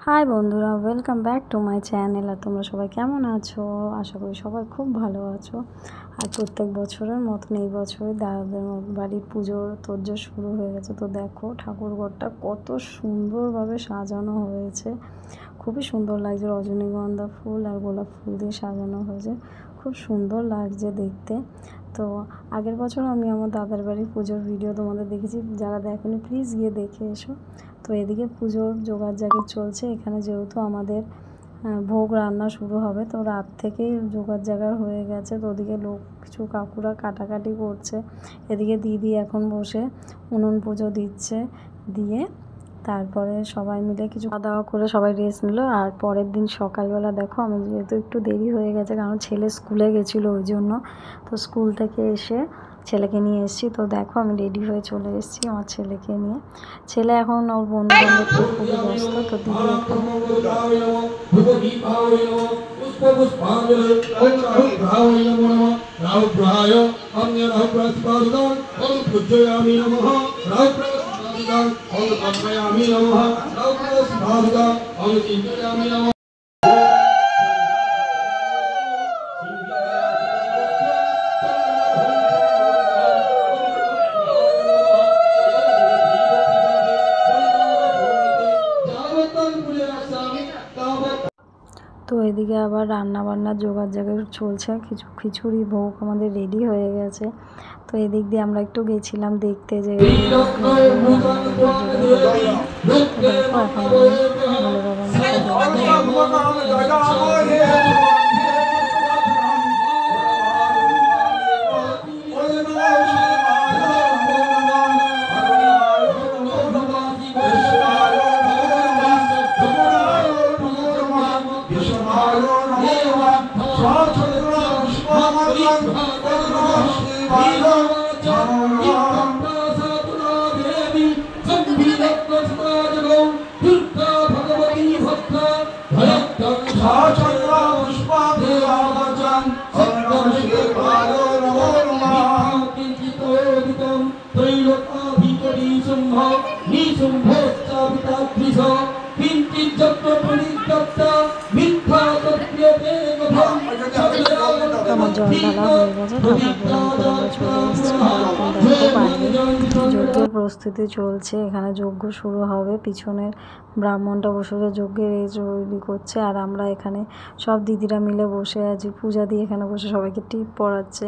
High বন্ধুরা, welcome back to my channel. আর তোমরা সবাই কেমন আছো? আশা করি সবাই খুব ভালো আছো। আর প্রত্যেক বছরের মতন এই বছরে দাদাদের বাড়ির পুজোর তোড়জোড় শুরু হয়ে গেছে। তো দেখো ঠাকুরঘরটা কত সুন্দরভাবে সাজানো হয়েছে, খুবই সুন্দর লাগছে। রজনীগন্ধা ফুল আর গোলাপ ফুল দিয়ে সাজানো হয়েছে, খুব সুন্দর লাগছে দেখতে। তো আগের বছর আমি আমার দাদার বাড়ির পুজোর ভিডিও তোমাদের দেখেছি, যারা দেখোনি প্লিজ গিয়ে দেখে এসো। তো এদিকে পুজোর জোগাড়জাগি চলছে। এখানে যেহেতু আমাদের ভোগ রান্না শুরু হবে, তো রাত থেকেই জোগাড়জাগার হয়ে গেছে। তো ওদিকে লোক কিছু কাকুরা কাটাকাটি করছে, এদিকে দিদি এখন বসে উনুন পুজো দিচ্ছে। দিয়ে তারপরে সবাই মিলে কিছু খাওয়া দাওয়া করে সবাই রেস্ট নিল। আর পরের দিন সকালবেলা দেখো, আমি যেহেতু একটু দেরি হয়ে গেছে কারণ ছেলে স্কুলে গেছিলো ওই জন্য, তো স্কুল থেকে এসে ছেলেকে নিয়ে এসেছি। তো দেখো আমি রেডি হয়ে চলে এসেছি আমার ছেলেকে নিয়ে। ছেলে এখন ওর বন্ধু বান্ধবকে খুবই ব্যস্ত। তো দিদি এখানে তো এদিকে আবার রান্না বান্নার জোগাড় চলছে। কিছু খিচুড়ি ভোগ আমাদের রেডি হয়ে গেছে। তো এদিক দিয়ে আমরা একটু গেছিলাম দেখতে যে আমার জল ঢালা হয়ে গেছে। ঠাকুর চলে এসেছে। দেখো বাইরে যজ্ঞের প্রস্তুতি চলছে, এখানে যজ্ঞ শুরু হবে। পিছনের ব্রাহ্মণটা বসে যজ্ঞের এই তৈরি করছে, আর আমরা এখানে সব দিদিরা মিলে বসে আছি। পূজা দিয়ে এখানে বসে সবাইকে টিপ পড়াচ্ছে।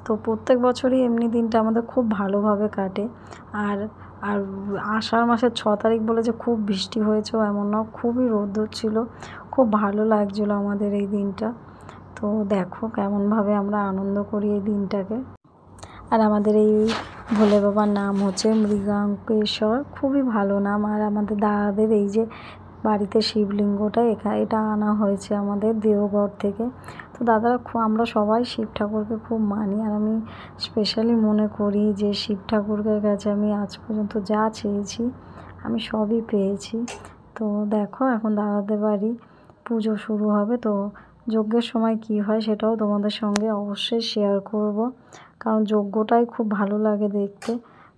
তো প্রত্যেক বছরই এমনি দিনটা আমাদের খুব ভালোভাবে কাটে। আর আর আষাঢ় মাসের 6 তারিখ বলে যে খুব বৃষ্টি হয়েছে এমন না, খুবই রোদ্দুর ছিল, খুব ভালো লাগছিলো আমাদের এই দিনটা। তো দেখো কেমনভাবে আমরা আনন্দ করি এই দিনটাকে। আর আমাদের এই ভোলে বাবার নাম হচ্ছে মৃগাঙ্কেশ্বর, খুবই ভালো নাম। আর আমাদের দাদাদের এই যে বাড়িতে শিবলিঙ্গটা এটা আনা হয়েছে আমাদের দেওঘর থেকে। তো দাদারা আমরা সবাই শিব ঠাকুরকে খুব মানি। আর আমি স্পেশালি মনে করি যে শিব ঠাকুরের কাছে আমি আজ পর্যন্ত যা চেয়েছি আমি সবই পেয়েছি। তো দেখো এখন দাদাদের বাড়ি পুজো শুরু হবে। তো যজ্ঞের সময় কি হয় সেটাও তোমাদের সঙ্গে অবশ্যই শেয়ার করব, কারণ যজ্ঞটাই খুব ভালো লাগে দেখতে।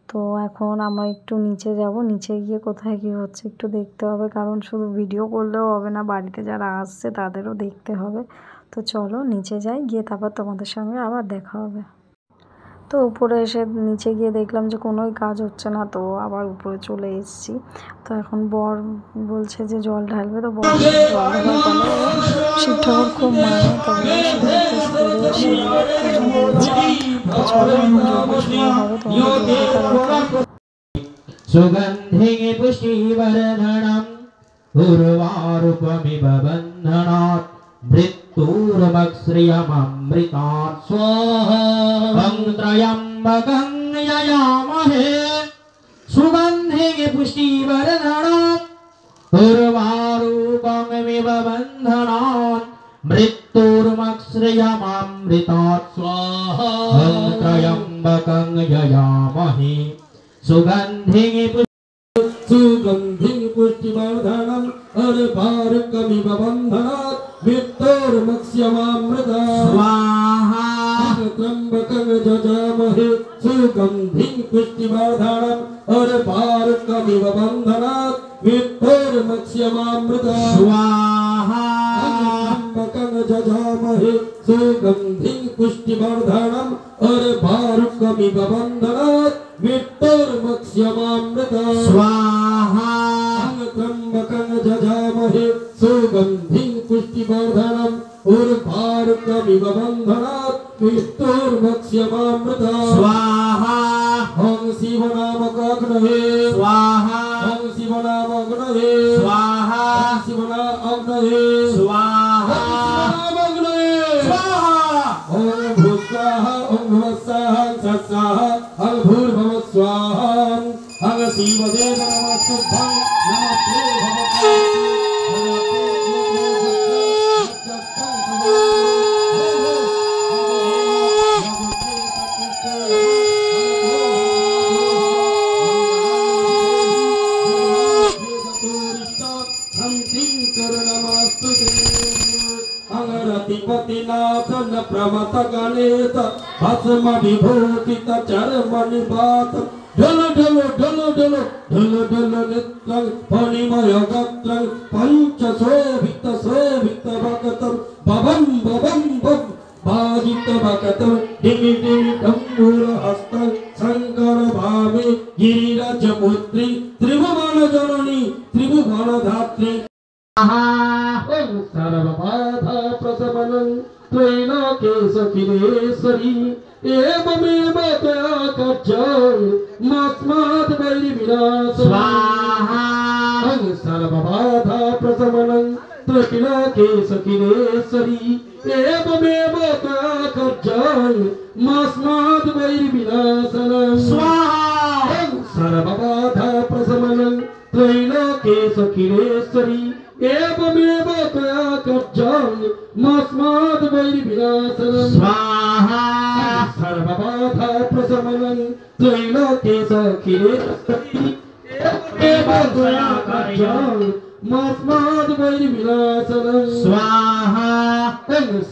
তো এখন আমরা একটু নিচে যাব, নিচে গিয়ে কোথায় কী হচ্ছে একটু দেখতে হবে, কারণ শুধু ভিডিও করলেও হবে না, বাড়িতে যারা আসছে তাদেরও দেখতে হবে। তো চলো নিচে যাই, গিয়ে তারপর তোমাদের সঙ্গে আবার দেখা হবে। তো উপরে এসে নিচে গিয়ে দেখলাম যে কোনোই কাজ হচ্ছে না, তো আবার উপরে চলে এসেছি। তো এখন বর বলছে যে জল ঢালবে, তো বর জল ঢালার পরে শিব ঠাকুর খুব মানে, তবে সুগন্ধিং পুষ্টিবর্ধনম উর্বারুকমিব বন্ধনাৎ মৃত্যুর্মশ্রিয়মৃতাৎ স্বাহা ত্রয়ম্বকং যয়ামহে সুগন্ধিং পুষ্টিবর্ধনম উর্বারুকমিব বন্ধনাৎ মৃত্যুর্মশ্রিয়মৃতাৎ স্বাহা ত্রয়ম্বকং যয়ামহে সুগন্ধিং পুষ্টিবর্ধনম উর্বারুকমিব বন্ধনাৎ মৃত্যুর্মশ্রিয়মৃতাৎ স্বাহা त्र्यंबकं यजामहे सुगंधिं पुष्टिवर्धनम् अर्वारुकमिव बन्धनात् मृत्युर्मुक्षयमामृतम् स्वाहा त्र्यंबकं यजामहे सुगंधिं पुष्टिवर्धनम् अर्वारुकमिव बन्धनात् मृत्युर्मुक्षयमामृतम् स्वाहा त्र्यंबकं यजामहे सुगंधिं पुष्टिवर्धनम् उर्वारुकमिव बन्धनात् मृत्युर्मुक्षयमामृतम् स्वाहा ओम शिव नाम अग्नये स्वाहा ओम शिव नाम अग्नये स्वाहा ओम शिव नाम अग्नये स्वाहा ओम शिव नाम अग्नये स्वाहा ओम भूस्वाहा ओम भवस्वाहा सत्स्वाहा ओम भूर्भुवः स्वाहा ओम शिवदेव नमस्तुभ्यं नमस्ते भगवते अंगरतिपतिनाथ न प्रमत गणेत भस्म विभूषित चर्म निपात ढल ढल ढल ढल ढल ढल नेत्रं फणिमय गत्रं पंच शोभित भक्तं भवं भवं भव भाजित भक्तं डिमि डिमि डम्बुर हस्तं शंकर भावे गिरिराज पुत्री त्रिभुवन जननी त्रिभुवन धात्री ओम सर्वबाधा प्रशमनं त्रैलोक्येश्वरी एवमेव त्वया कर्तव्यं मस्मात् वैरिविनाशः स्वाहा ओम सर्वबाधा प्रशमनं त्रैलोक्येश्वरी एवमेव त्वया कर्तव्यं मस्मात् वैरिविनाशः स्वाहा ओम सर्वबाधा प्रशमनं त्रैलोक्येश्वरी एवमेव त्वया कर्तव्यं मस्मात् वैरिविनाशः स्वाहा सर्वबाधा प्रशमनं त्रैलोक्येश्वरी एवमेव त्वया कर्तव्यं मस्मात् वैरिविनाशः स्वाहा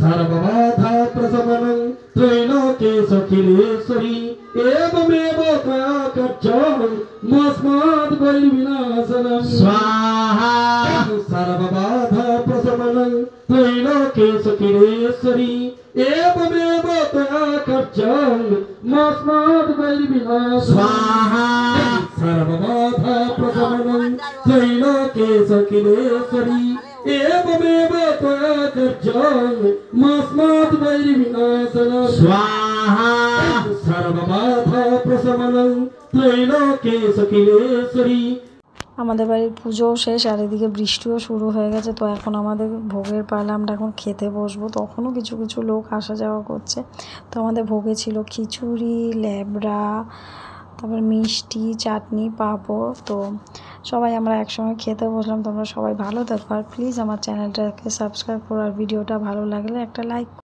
सर्वबाधा प्रशमनं त्रैलोक्येश्वरी एवमेव त्वया कर्तव्यं मस्मात् वैरिविनाशः स्वाहा सर्वबाधा प्रशमनं त्रैलोक्येश्वरी एवमेव त्वया कर्तव्यं मस्मात् वैरिविनाशः स्वाहा सर्वबाधा प्रशमनं त्रैलोक्येश्वरी एवमेव त्वया कर्तव्यं मस्मात् वैरिविनाशः स्वाहा सर्वबाधा प्रशमनं त्रैलोक्येश्वरी। আমাদের বাড়ির পুজোও শেষ আর এদিকে বৃষ্টিও শুরু হয়ে গেছে। তো এখন আমাদের ভোগের পালা, আমরা এখন খেতে বসবো। তখনও কিছু কিছু লোক আসা যাওয়া করছে। তো আমাদের ভোগে ছিল খিচুড়ি, ল্যাবড়া, তারপর মিষ্টি, চাটনি, পাঁপড়। তো সবাই আমরা একসঙ্গে খেতে বসলাম। তোমরা সবাই ভালো থাকো আর প্লিজ আমার চ্যানেলটাকে সাবস্ক্রাইব করো আর ভিডিওটা ভালো লাগলে একটা লাইক